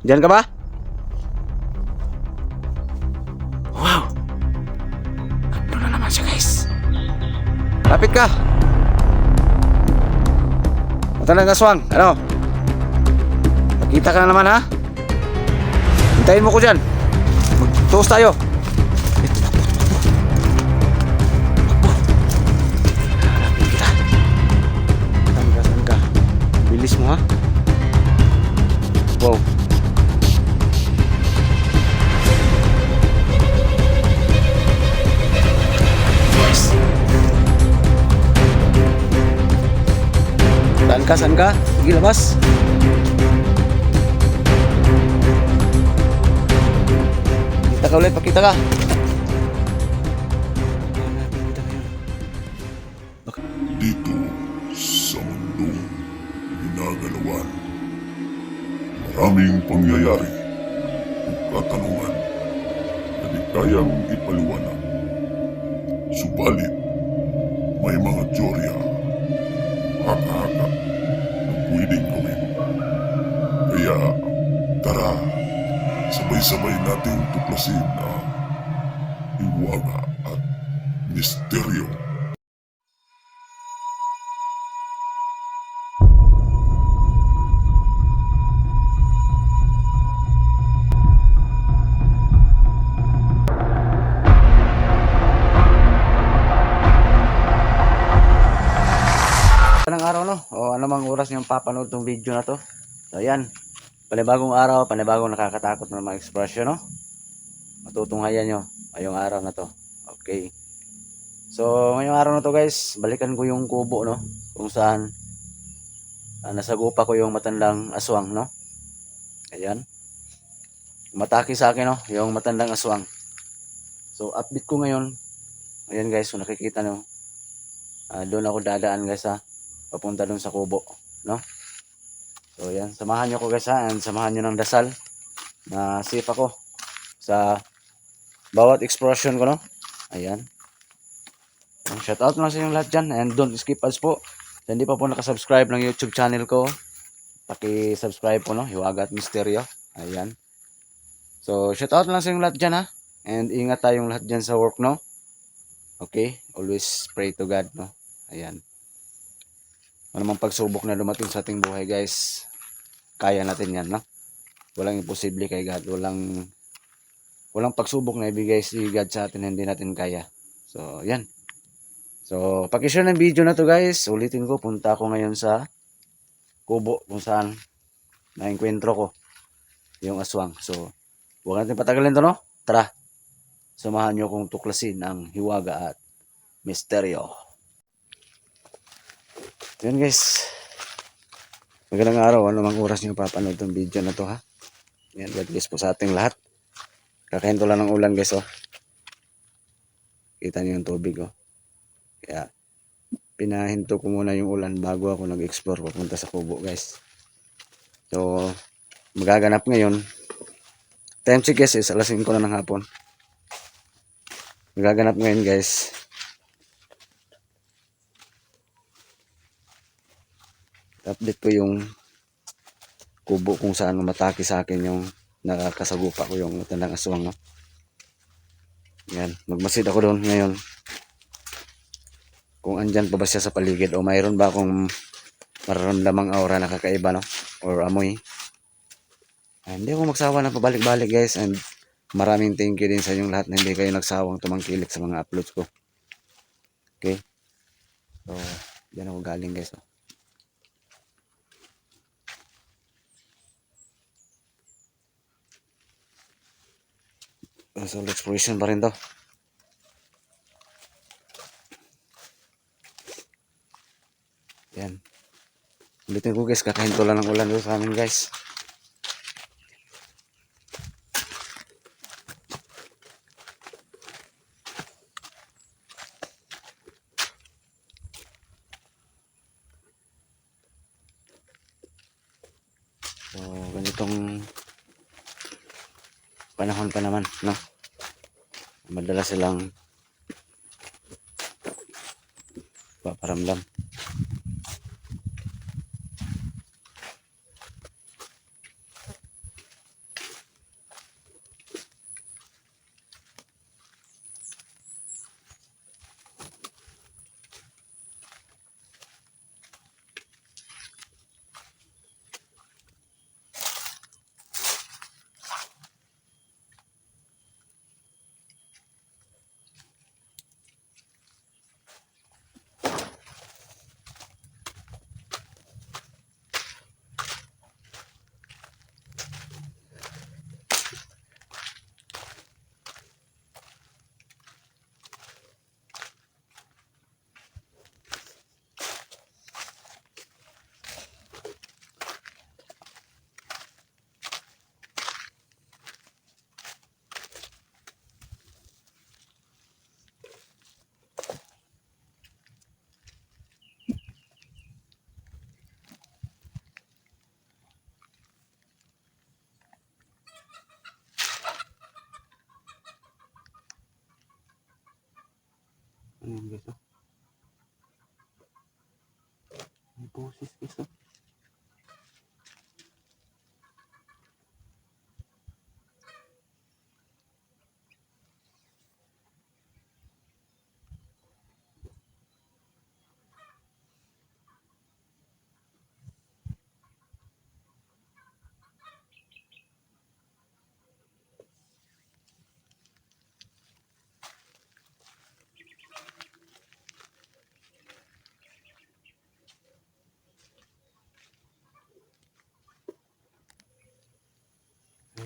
Diyan ka ba? Wow! Ano na naman siya, guys? Lapit ka! Matandang aswang, ano? Nakita ka na naman, ha? Hintayin mo ko dyan. Magtuos tayo. Hanapin kita. Saan ka? Bilis mo, ha? Wow. Saan ka? Sige, labas. Kita ka ulit, pakita ka. Dito sa mundong ginagalawan, maraming pangyayari o katanungan na di kayang ipaliwanag. Subalit, may mga teorya, haka-haka na pwedeng gawin. Kaya, tara, sabay-sabay nating tuklasin ang hiwaga at misteryo. Anong araw, no? O anumang oras niyong papanood tong video na to. So ayan, panibagong araw, panibagong nakakatakot na mga ekspresyon, no? Matutunghayan nyo ngayong araw na to. Okay. So ngayong araw na to, guys, balikan ko yung kubo, no? Kung saan nasagupa ko yung matandang aswang, no? Ayan. Mataki sa akin, no? Yung matandang aswang. So update ko ngayon. Ayan, guys, kung nakikita nyo, doon ako dadaan, guys, ha? Papunta dun sa kubo, no? So yan, samahan nyo ko, guys, ha, and samahan nyo ng dasal na safe ako sa bawat exploration ko, no? Ayan. Shout out na sa inyong lahat dyan, and don't skip ads po. Sa hindi pa po nakasubscribe ng YouTube channel ko, paki-subscribe po, no? Hiwaga at Misteryo. Ayan. So shout out lang sa inyong lahat dyan, ha, and ingat tayong lahat dyan sa work, no? Okay, always pray to God, no? Ayan. Anumang pagsubok na dumating sa ating buhay, guys, kaya natin yan, no? Walang imposible kay God. Walang pagsubok na ibigay si God sa atin hindi natin kaya. So, yan. So, paki-share ng video na to, guys. Ulitin ko, punta ako ngayon sa kubo kung saan naengkwentro ko yung aswang. So, huwag natin patagalin to, no? Tara, samahan nyo kong tuklasin ang hiwaga at misteryo. Yan, guys. Magandang araw. Anumang oras nyo papanood itong video na to, ha? Yan, God bless po sa ating lahat. Kakahinto lang ng ulan, guys, oh. Kita niyo yung tubig, oh. Kaya, pinahinto ko muna yung ulan bago ako nag-explore papunta sa kubo, guys. So, magaganap ngayon. Time check, guys, is alas 5 na ng hapon. Magaganap ngayon, guys. Update ko yung kubo kung saan mataki sa akin yung nakakasagupa ko yung matandang aswang, no? Yan, magmasid ako doon ngayon kung andyan pa ba siya sa paligid o mayroon ba akong mararamdamang aura na kakaiba, no? Or amoy. Hindi ako magsawa na pabalik-balik, guys, and maraming thank you din sa inyong lahat na hindi kayo nagsawang tumangkilik sa mga uploads ko. Okay, so yan ako galing, guys, no? So, exploration pa rin to. Yan. Ulitin ko, guys, kakahinto lang ng ulan doon sa amin, guys. So, ganitong panahon pa naman, no? Madalas silang paparamdam. Ayan guys, oh. May boses guys, oh.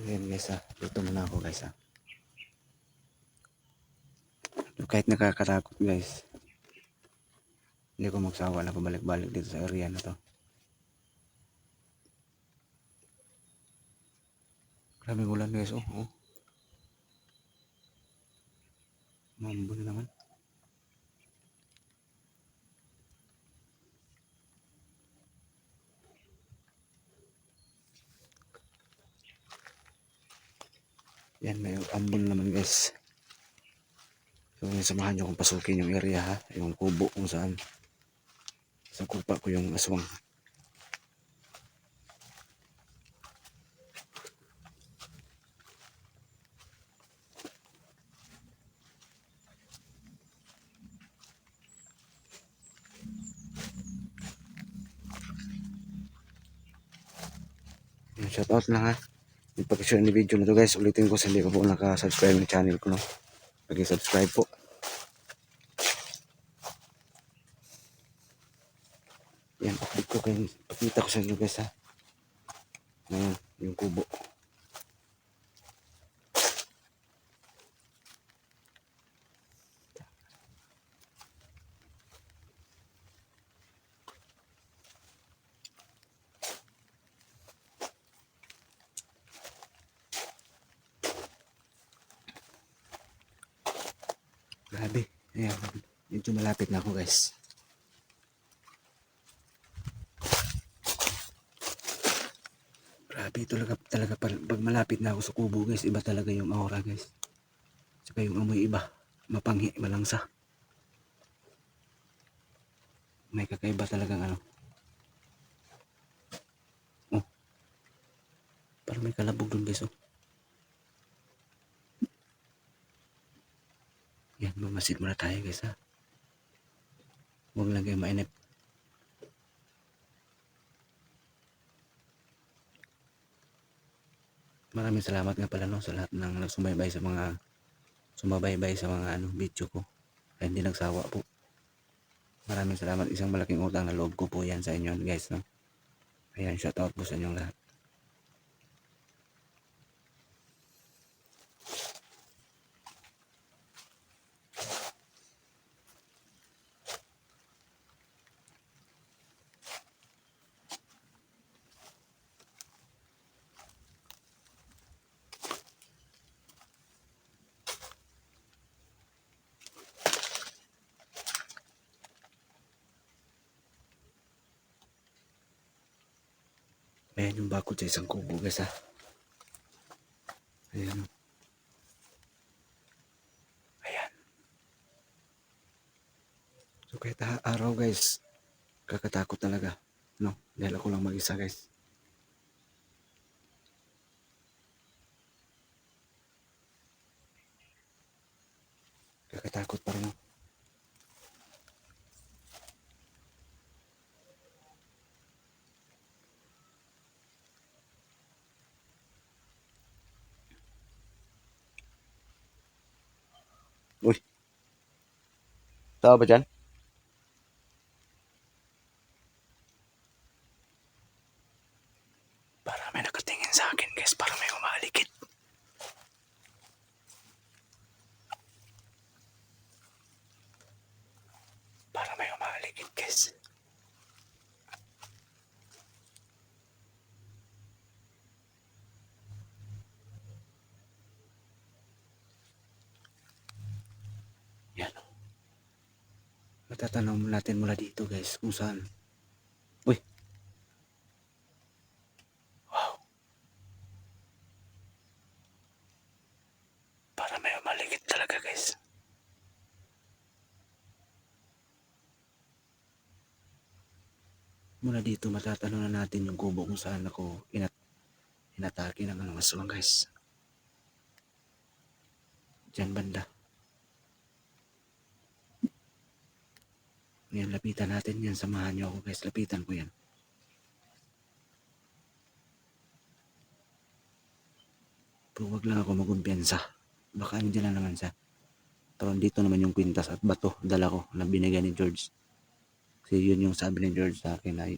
Ayan guys, ah. Dito muna ako guys, ah. Kahit nakakatakot guys, hindi ko magsawa na pabalik-balik dito sa area na to. Maraming ulan guys, oh. Oh. Mambo na naman. Yan, may ambon naman guys. So, samahan nyo kung pasukin yung area ha. Yung kubo kung saan. Sa kupa ko yung aswang. Shout out lang ha. Pag-share ni video na to guys. Ulitin ko sa hindi ko po naka-subscribe ng channel ko, no. Pag-subscribe po. Yan, update ko kayo. Pakita ko sa inyo guys ha. Ngayon, yung kubo. Grabe. Ayan, medyo malapit na ako guys. Grabe talaga pag malapit na ako sa kubo guys, iba talaga yung aura guys. Saka yung amoy iba, mapanghi, malangsa. May kakaiba talagang ano. Oh. Parang may kalabog dun guys, oh. Yan, mamasid muna tayo guys ha. Huwag lang kayo mainip. Maraming salamat nga pala, no, sa lahat ng nagsubaybay sa mga video ko. Kaya hindi nagsawa po. Maraming salamat. Isang malaking utang na loob ko po yan sa inyo guys, no. Ayan, shout out po sa inyong lahat. Ayan yung bakod sa isang kubo guys ha. Ayan. Ayan. So kahit araw guys, kakatakot talaga. No? Dahil ako lang mag-isa guys. Kakatakot pa rin. Uy. Tao ba dyan? Para may nakatingin sa akin guys. Para may umalikit. Para may umalikit guys. Yan. Matatanong natin mula dito guys kung saan. Uy. Wow. Para may umalikit talaga guys. mula dito matatanong na natin yung kubo kung saan ako inatake ng mga aswang guys. Diyan banda. Ngayon lapitan natin yan. Samahan nyo ako guys. Lapitan ko yan. Pero wag lang ako magkumpiyansa. Baka andyan na naman siya. Pero dito naman yung kwintas at bato. Dala ko na binigay ni George. Kasi yun yung sabi ni George sa akin ay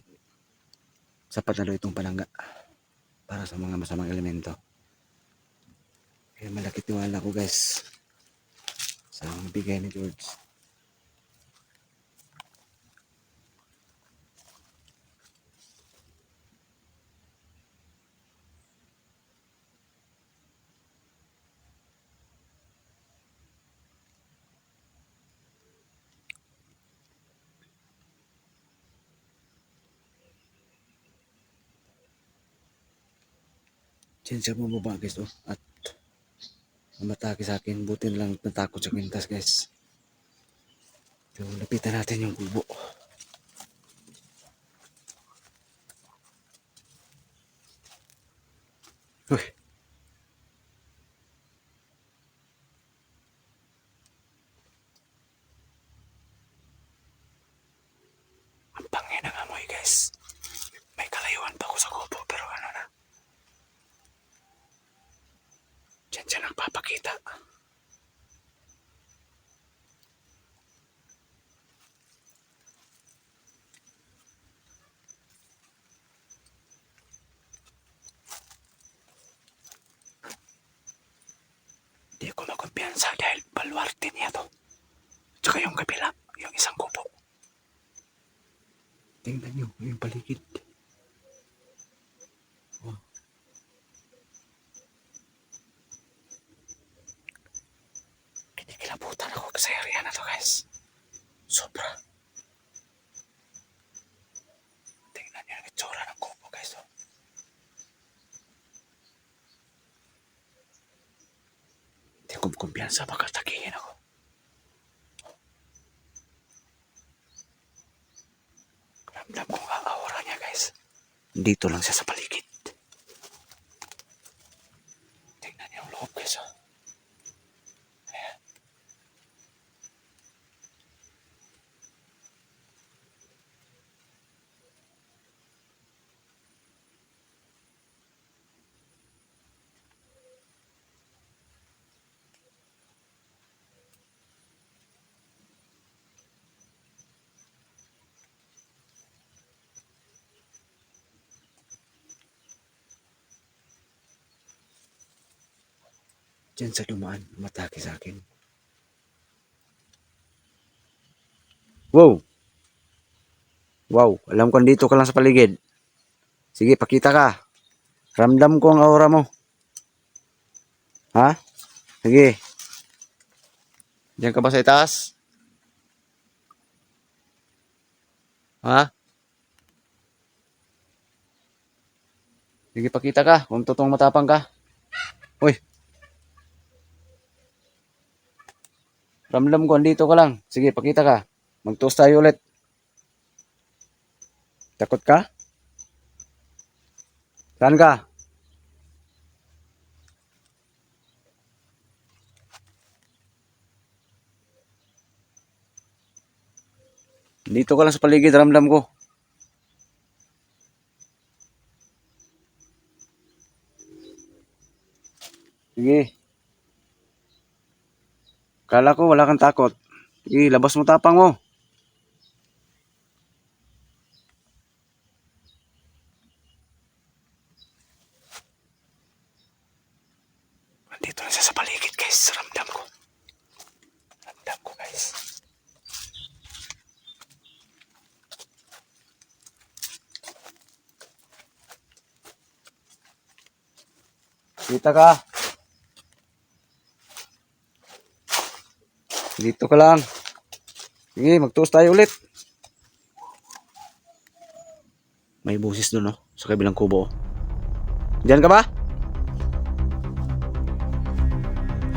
sapat na daw itong palangga para sa mga masamang elemento. Kaya malaki tiwala ko guys sa bigay ni George. Diyan siya bumaba guys oh. At umatake sa akin. Buti na lang natakot sa kwintas guys. So lapitan natin yung kubo. Uy. Ang pangin ng amoy guys. May kalayuan pa ako sa kubo pero ano na. Diyan siya nagpapakita. Hindi ako magkumpiyansa dahil baluarte niya to. Tsaka yung kabila, yung isang kubo. Tingnan nyo yung paligid. Oh. Kinikilabutan ako sa area na to guys. Sobra. Tingnan nyo yung itsura ng kubo guys. Oh. Hindi ko kumpiyansa baka takihin ako. Ramdam ko nga aura niya guys. Dito lang siya sa paligid. Tingnan niyo yung loob guys. Oh. Ayan. Diyan sa dumaan, umatake sa akin. Wow! Wow, alam ko dito ka lang sa paligid. Sige, pakita ka. Ramdam ko ang aura mo. Ha? Sige. Diyan ka ba sa itaas? Ha? Sige, pakita ka. Kung totoong matapang ka. Uy. Ramdam ko, andito ka lang. Sige, pakita ka. Mag-toast tayo ulit. Takot ka? Saan ka? Dito ka lang sa paligid, ramdam ko. Sige. Kala ko wala kang takot. Sige, labas mo tapang mo. Nandito na siya sa paligid guys. Ramdam ko. Ramdam ko guys. Kita ka. Dito ka lang. Sige, mag-toast tayo ulit. May busis doon, no? Sa kabilang kubo. Diyan ka ba?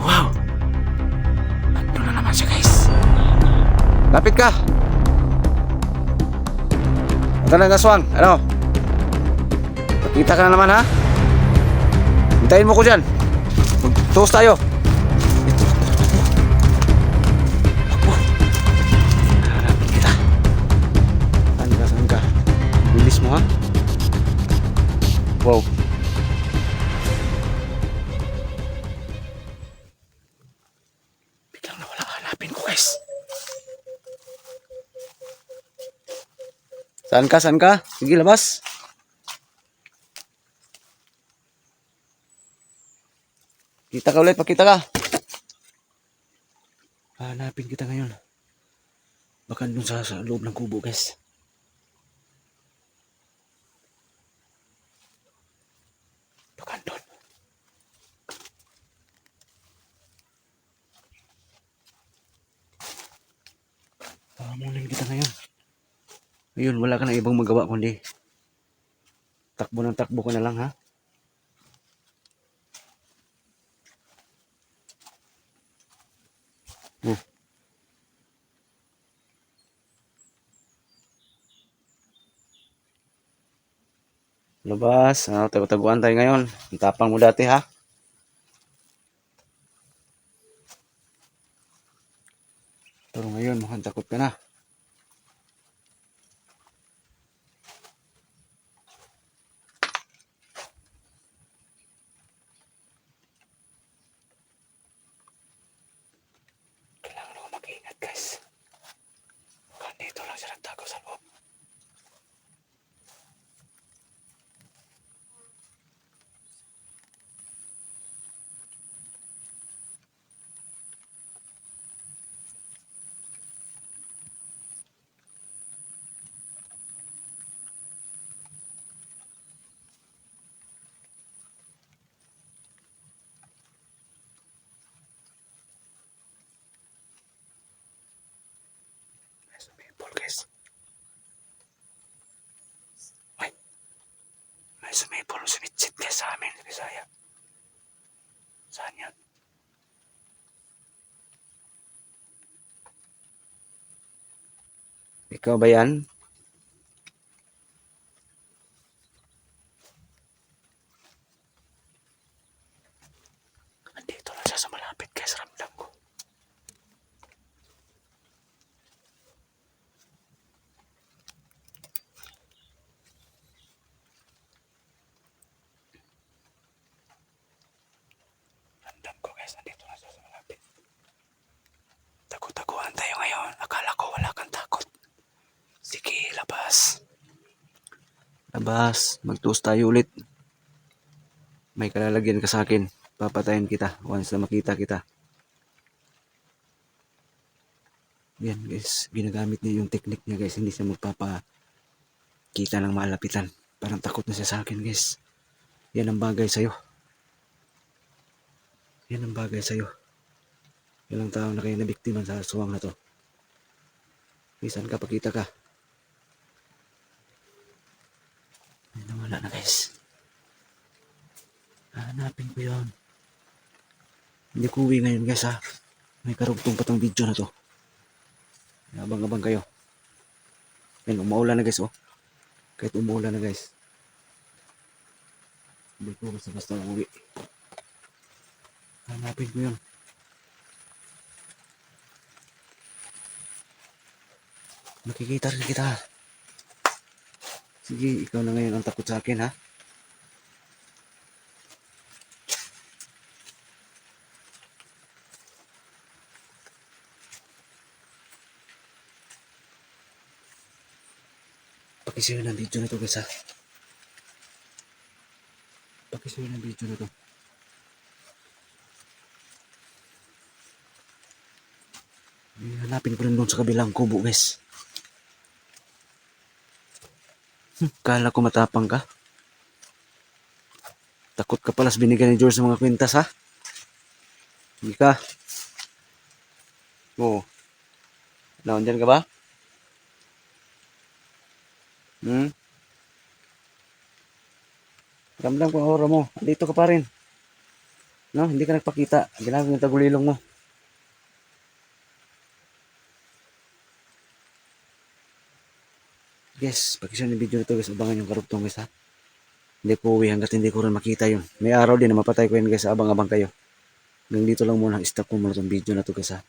Wow! Ando na naman siya, guys. Lapit ka. ka na gaswang. Ano? Pakita ka na naman ha. Hintayin mo ko dyan. Magtuos tayo. Hanapin kita. Saan ka? Bilis mo ha. Wow. Biglang nawala. Hanapin ko guys. Saan ka? Saan ka? Sige, labas. Kita ka ulit, pakita ka. Hanapin kita ngayon. Baka dun sa loob ng kubo, guys. Baka dun. Pahamunin kita ngayon. Ngayon, wala ka na ibang magawa kundi takbo ng takbo ka na lang, ha? Oh. Labas. Tago-taguan tayo ngayon. Ang tapang mo dati, ha? Pero ngayon, mukhang takot ka na. Kailangan ako mag-ingat, guys. Mukhang dito lang siya nagtago sa loob. May swimming pool, guys. May swimming pool, sumitsit, guys, sa amin, sa Bisaya. Saan yan? Ikaw ba yan? Andito lang siya sa malapit, guys. Ramdam ko. Ramdam ko, guys. Andito lang siya sa malapit. Tago-taguan tayo ngayon. Akala ko wala kang takot. Sige, labas. Labas. Magtuos tayo ulit. May kalalagyan ka sa akin. Papatayin kita once na makita kita. Yan, guys. Ginagamit niya yung technique niya, guys. Hindi siya magpapakita ng malapitan. Parang takot na siya sa akin, guys. Yan ang bagay sa'yo. Yan ang bagay sa'yo. Ilang tao na kayo nabiktima sa suwang na to. Isan ka, pakita ka. Ay, nawala na, guys. Hanapin ko yun. Hindi ko uwi ngayon, guys, ha. May karugtong pa tong video na to. Abang-abang kayo. Yan, umaulan na, guys, oh. Kahit umuulan na, guys. Hindi ko basta-basta uwi. Hanapin ko yun. Makikita rin kita. Sige, ikaw na ngayon ang takot sa akin, ha? Pakishare ng video na to, guys, ha? Pakishare ng video na to. Hanapin ko rin doon sa kabilang kubo, guys. Kala ko matapang ka. Takot ka pala sa binigyan ni George sa mga kwintas, ha? Hindi ka. Oo. Nandiyan ka ba? Ramdam ko ang aura mo. Dito ka pa rin. No, hindi ka nagpakita. Ginagawa yung tagulilong mo. Guys, pag-share ng video na to guys, abangan yung karugtong guys ha. Hindi ko uwi hanggat hindi ko rin makita yun. May araw din na mapatay ko yun guys, abang-abang kayo. Hanggang dito lang muna, stop ko muna tong video na to guys ha.